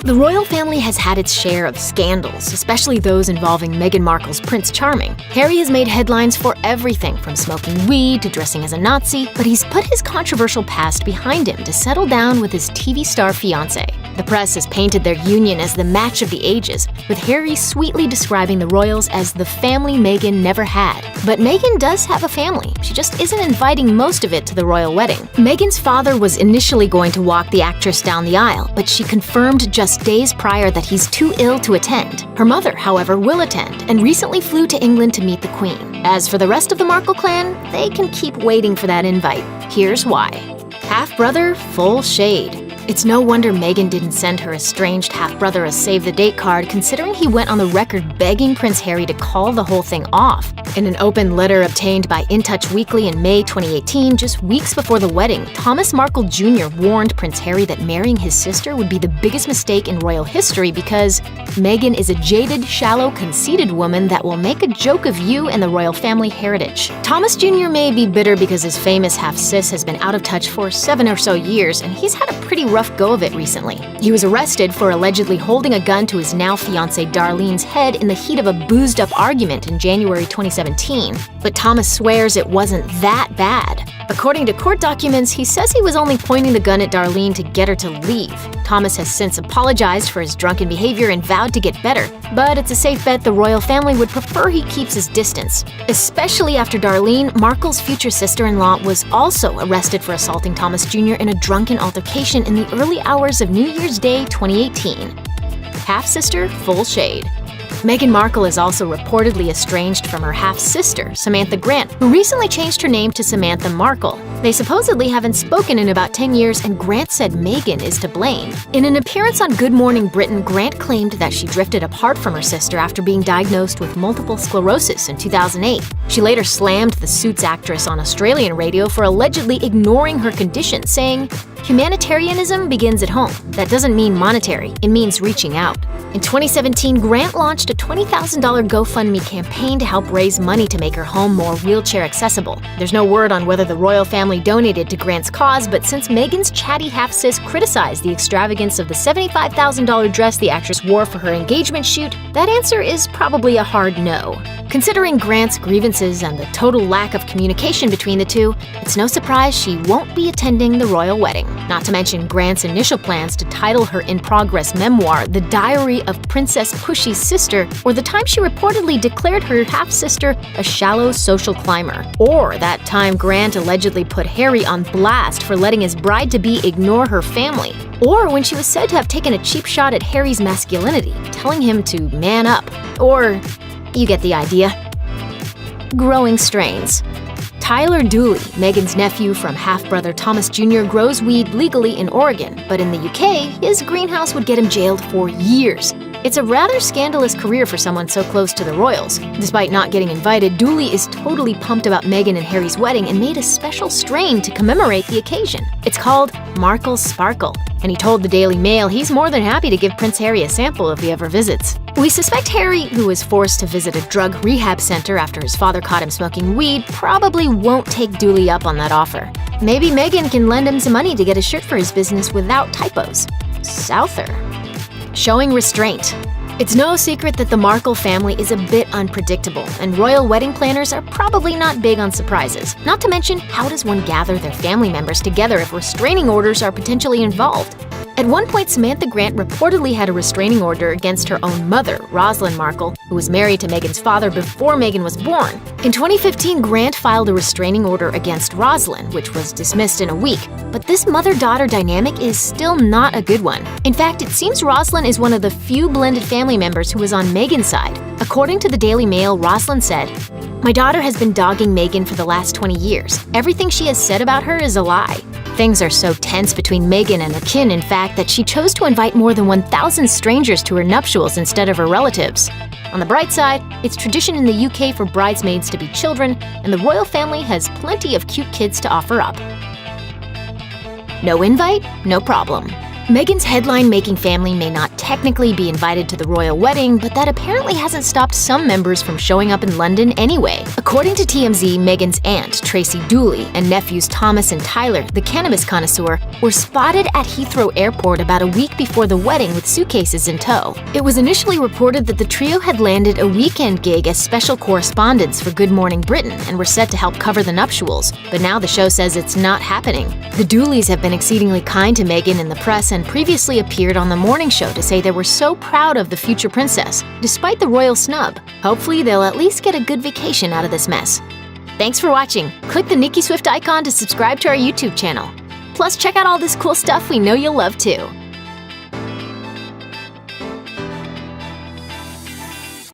The royal family has had its share of scandals, especially those involving Meghan Markle's Prince Charming. Harry has made headlines for everything from smoking weed to dressing as a Nazi, but he's put his controversial past behind him to settle down with his TV star fiancée. The press has painted their union as the match of the ages, with Harry sweetly describing the royals as the family Meghan never had. But Meghan does have a family. She just isn't inviting most of it to the royal wedding. Meghan's father was initially going to walk the actress down the aisle, but she confirmed just days prior that he's too ill to attend. Her mother, however, will attend, and recently flew to England to meet the Queen. As for the rest of the Markle clan, they can keep waiting for that invite. Here's why. Half-brother, full shade. It's no wonder Meghan didn't send her estranged half-brother a save-the-date card, considering he went on the record begging Prince Harry to call the whole thing off. In an open letter obtained by In Touch Weekly in May 2018, just weeks before the wedding, Thomas Markle Jr. warned Prince Harry that marrying his sister would be the biggest mistake in royal history because Meghan is a jaded, shallow, conceited woman that will make a joke of you and the royal family heritage. Thomas Jr. may be bitter because his famous half-sis has been out of touch for 7 or so years, and he's had a pretty rough go of it recently. He was arrested for allegedly holding a gun to his now fiancée Darlene's head in the heat of a boozed-up argument in January 2017. But Thomas swears it wasn't that bad. According to court documents, he says he was only pointing the gun at Darlene to get her to leave. Thomas has since apologized for his drunken behavior and vowed to get better, but it's a safe bet the royal family would prefer he keeps his distance, especially after Darlene, Markle's future sister-in-law, was also arrested for assaulting Thomas Jr. in a drunken altercation in the early hours of New Year's Day 2018. Half-sister, full shade. Meghan Markle is also reportedly estranged from her half-sister, Samantha Grant, who recently changed her name to Samantha Markle. They supposedly haven't spoken in about 10 years, and Grant said Meghan is to blame. In an appearance on Good Morning Britain, Grant claimed that she drifted apart from her sister after being diagnosed with multiple sclerosis in 2008. She later slammed the Suits actress on Australian radio for allegedly ignoring her condition, saying, "Humanitarianism begins at home. That doesn't mean monetary, it means reaching out." In 2017, Grant launched a $20,000 GoFundMe campaign to help raise money to make her home more wheelchair accessible. There's no word on whether the royal family donated to Grant's cause, but since Meghan's chatty half-sis criticized the extravagance of the $75,000 dress the actress wore for her engagement shoot, that answer is probably a hard no. Considering Grant's grievances and the total lack of communication between the two, it's no surprise she won't be attending the royal wedding. Not to mention Grant's initial plans to title her in-progress memoir The Diary of Princess Pushy's Sister, or the time she reportedly declared her half-sister a shallow social climber, or that time Grant allegedly put Harry on blast for letting his bride-to-be ignore her family, or when she was said to have taken a cheap shot at Harry's masculinity, telling him to man up, or you get the idea. Growing strains. Tyler Dooley, Meghan's nephew from half-brother Thomas Jr., grows weed legally in Oregon, but in the UK, his greenhouse would get him jailed for years. It's a rather scandalous career for someone so close to the royals. Despite not getting invited, Dooley is totally pumped about Meghan and Harry's wedding and made a special strain to commemorate the occasion. It's called Markles Sparkle, and he told the Daily Mail he's more than happy to give Prince Harry a sample if he ever visits. We suspect Harry, who was forced to visit a drug rehab center after his father caught him smoking weed, probably won't take Dooley up on that offer. Maybe Meghan can lend him some money to get a shirt for his business without typos. Souther. Showing restraint. It's no secret that the Markle family is a bit unpredictable, and royal wedding planners are probably not big on surprises. Not to mention, how does one gather their family members together if restraining orders are potentially involved? At one point, Samantha Grant reportedly had a restraining order against her own mother, Rosalind Markle, who was married to Meghan's father before Meghan was born. In 2015, Grant filed a restraining order against Rosalind, which was dismissed in a week. But this mother-daughter dynamic is still not a good one. In fact, it seems Rosalind is one of the few blended family members who was on Meghan's side. According to the Daily Mail, Rosalind said, "My daughter has been dogging Meghan for the last 20 years. Everything she has said about her is a lie. Things are so tense between Meghan and her kin, in fact, that she chose to invite more than 1,000 strangers to her nuptials instead of her relatives." On the bright side, it's tradition in the UK for bridesmaids to be children, and the royal family has plenty of cute kids to offer up. No invite? No problem. Meghan's headline-making family may not technically be invited to the royal wedding, but that apparently hasn't stopped some members from showing up in London anyway. According to TMZ, Meghan's aunt, Tracy Dooley, and nephews Thomas and Tyler, the cannabis connoisseur, were spotted at Heathrow Airport about a week before the wedding with suitcases in tow. It was initially reported that the trio had landed a weekend gig as special correspondents for Good Morning Britain and were set to help cover the nuptials, but now the show says it's not happening. The Dooleys have been exceedingly kind to Meghan in the press and previously appeared on the morning show to say they were so proud of the future princess, despite the royal snub. Hopefully they'll at least get a good vacation out of this mess. Thanks for watching. Click the Nicki Swift icon to subscribe to our YouTube channel. Plus, check out all this cool stuff we know you'll love too.